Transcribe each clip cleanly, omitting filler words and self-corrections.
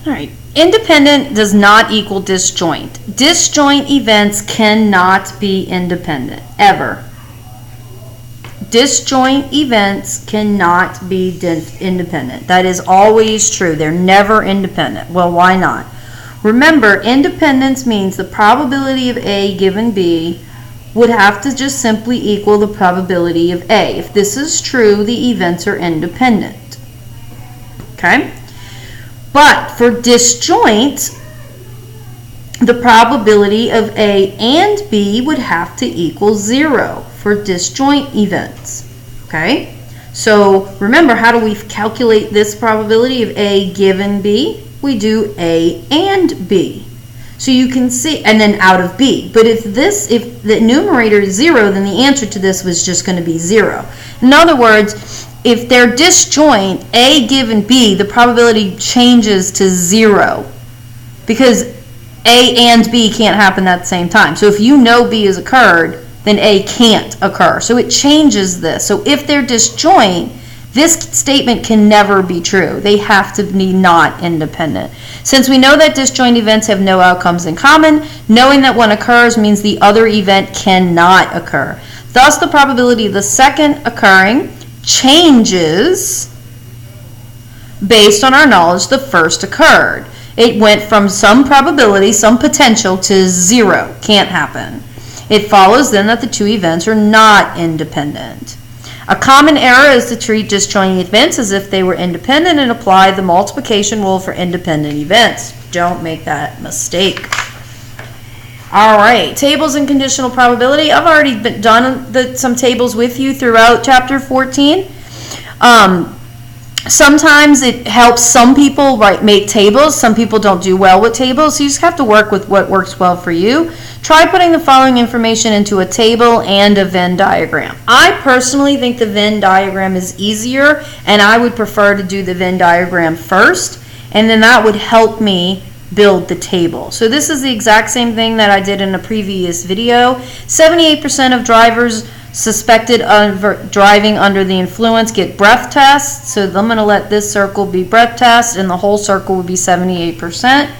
All right. Independent does not equal disjoint. Disjoint events cannot be independent, ever. Disjoint events cannot be independent. That is always true. They're never independent. Well, why not? Remember, independence means the probability of A given B would have to just simply equal the probability of A. If this is true, the events are independent. Okay? But for disjoint, the probability of A and B would have to equal 0 for disjoint events. Okay? So remember, how do we calculate this probability of A given B? We do A and B. So you can see, and then out of B. But if the numerator is 0, then the answer to this was just going to be 0. In other words, if they're disjoint, A given B, the probability changes to 0. Because A and B can't happen at the same time. So if you know B has occurred, then A can't occur. So it changes this. So if they're disjoint, this statement can never be true. They have to be not independent. Since we know that disjoint events have no outcomes in common, knowing that one occurs means the other event cannot occur. Thus, the probability of the second occurring changes based on our knowledge the first occurred. It went from some probability, some potential, to 0. Can't happen. It follows then that the two events are not independent. A common error is to treat disjoint events as if they were independent and apply the multiplication rule for independent events. Don't make that mistake. All right, tables and conditional probability. I've already done some tables with you throughout chapter 14. Sometimes it helps some people make tables. Some people don't do well with tables, so you just have to work with what works well for you. Try putting the following information into a table and a Venn diagram. I personally think the Venn diagram is easier, and I would prefer to do the Venn diagram first, and then that would help me build the table. So this is the exact same thing that I did in a previous video. 78% of drivers suspected of driving under the influence get breath tests. So I'm going to let this circle be breath test, and the whole circle would be 78%.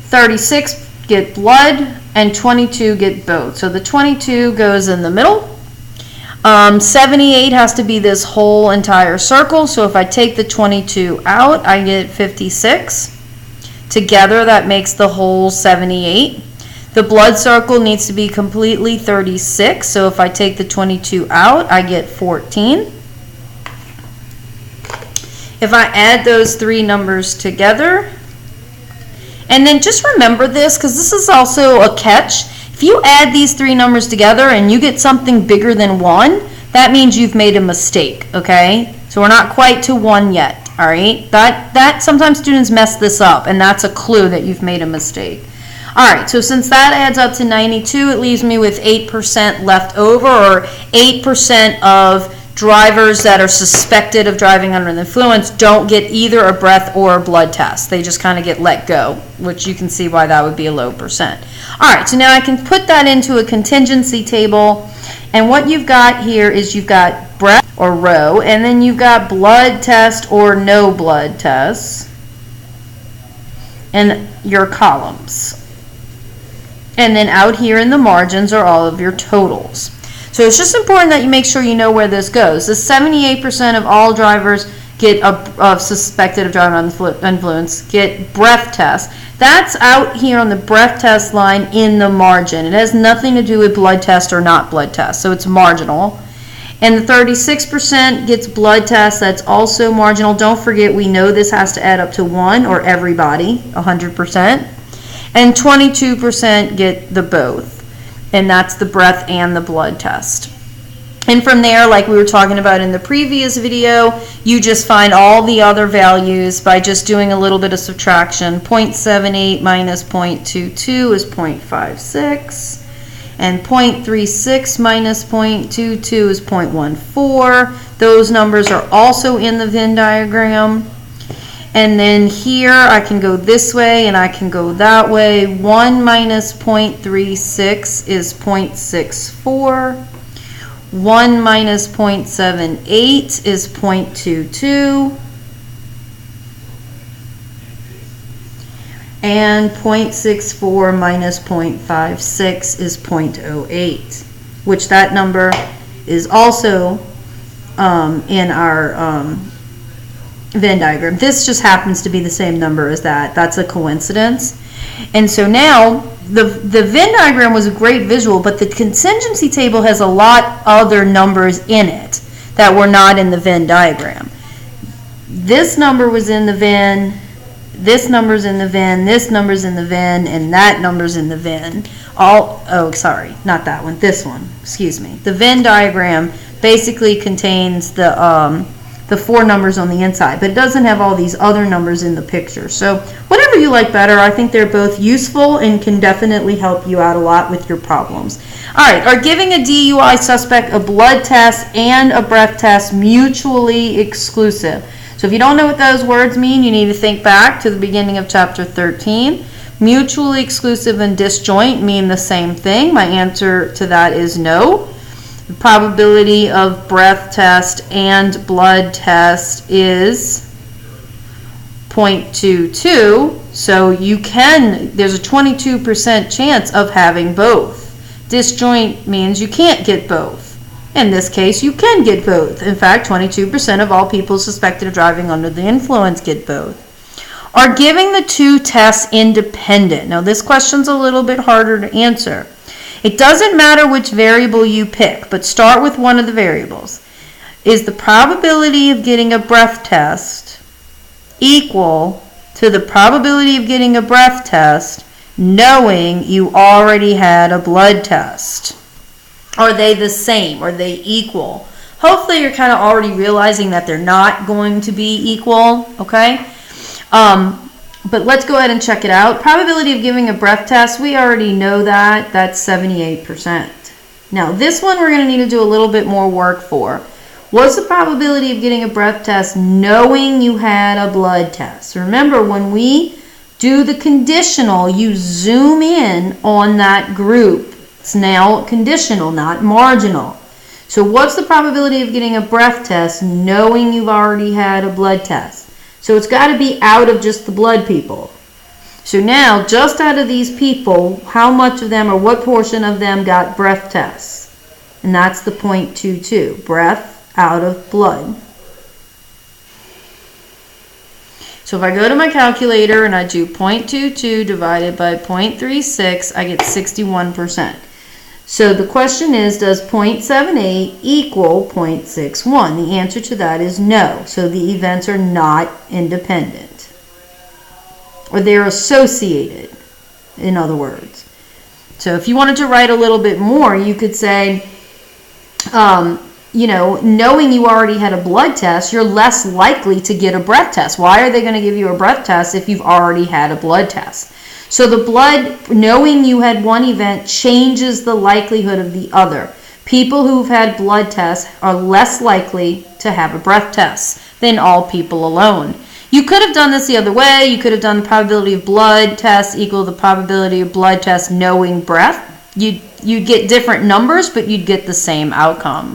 36 get blood, and 22 get both. So the 22 goes in the middle. 78 has to be this whole entire circle. So if I take the 22 out, I get 56. Together, that makes the whole 78. The blood circle needs to be completely 36. So if I take the 22 out, I get 14. If I add those three numbers together, and then just remember this, because this is also a catch. If you add these three numbers together and you get something bigger than 1, that means you've made a mistake, okay? So we're not quite to 1 yet, all right? That sometimes students mess this up, and that's a clue that you've made a mistake. All right, so since that adds up to 92, it leaves me with 8% left over, or 8% of drivers that are suspected of driving under the influence don't get either a breath or a blood test. They just kind of get let go, which you can see why that would be a low percent. All right, so now I can put that into a contingency table, and what you've got here is you've got breath or row, and then you've got blood test or no blood tests, and your columns. And then out here in the margins are all of your totals. So it's just important that you make sure you know where this goes. The 78% of all drivers get suspected of driving under influence get breath tests. That's out here on the breath test line in the margin. It has nothing to do with blood test or not blood test, so it's marginal. And the 36% gets blood tests. That's also marginal. Don't forget, we know this has to add up to 1 or everybody, 100%. And 22% get the both. And that's the breath and the blood test. And from there, like we were talking about in the previous video, you just find all the other values by just doing a little bit of subtraction. 0.78 minus 0.22 is 0.56. And 0.36 minus 0.22 is 0.14. Those numbers are also in the Venn diagram. And then here I can go this way and I can go that way. 1 minus 0.36 is 0.64. 1 minus 0.78 is 0.22. And 0.64 minus 0.56 is 0.08, which that number is also in our Venn diagram. This just happens to be the same number as that. That's a coincidence. And so now the Venn diagram was a great visual, but the contingency table has a lot other numbers in it that were not in the Venn diagram. This number was in the Venn, this number's in the Venn, this number's in the Venn, and that number's in the Venn. Not that one, this one, excuse me. The Venn diagram basically contains the 4 numbers on the inside, but it doesn't have all these other numbers in the picture. So whatever you like better, I think they're both useful and can definitely help you out a lot with your problems. All right, are giving a DUI suspect a blood test and a breath test mutually exclusive? So if you don't know what those words mean, you need to think back to the beginning of chapter 13. Mutually exclusive and disjoint mean the same thing. My answer to that is no. The probability of breath test and blood test is 0.22. So there's a 22% chance of having both. Disjoint means you can't get both. In this case, you can get both. In fact, 22% of all people suspected of driving under the influence get both. Are giving the 2 tests independent? Now, this question's a little bit harder to answer. It doesn't matter which variable you pick, but start with one of the variables. Is the probability of getting a breath test equal to the probability of getting a breath test knowing you already had a blood test? Are they the same? Are they equal? Hopefully you're kind of already realizing that they're not going to be equal, okay? But let's go ahead and check it out. Probability of giving a breath test, we already know that. That's 78%. Now, this one we're going to need to do a little bit more work for. What's the probability of getting a breath test knowing you had a blood test? Remember, when we do the conditional, you zoom in on that group. It's now conditional, not marginal. So what's the probability of getting a breath test knowing you've already had a blood test? So it's got to be out of just the blood people. So now, just out of these people, how much of them or what portion of them got breath tests? And that's the 0.22, breath out of blood. So if I go to my calculator and I do 0.22 divided by 0.36, I get 61%. So the question is, does 0.78 equal 0.61? The answer to that is no. So the events are not independent. Or they're associated, in other words. So if you wanted to write a little bit more, you could say, knowing you already had a blood test, you're less likely to get a breath test. Why are they going to give you a breath test if you've already had a blood test? So the blood, knowing you had one event, changes the likelihood of the other. People who've had blood tests are less likely to have a breath test than all people alone. You could have done this the other way. You could have done the probability of blood test equal the probability of blood test knowing breath. You'd get different numbers, but you'd get the same outcome.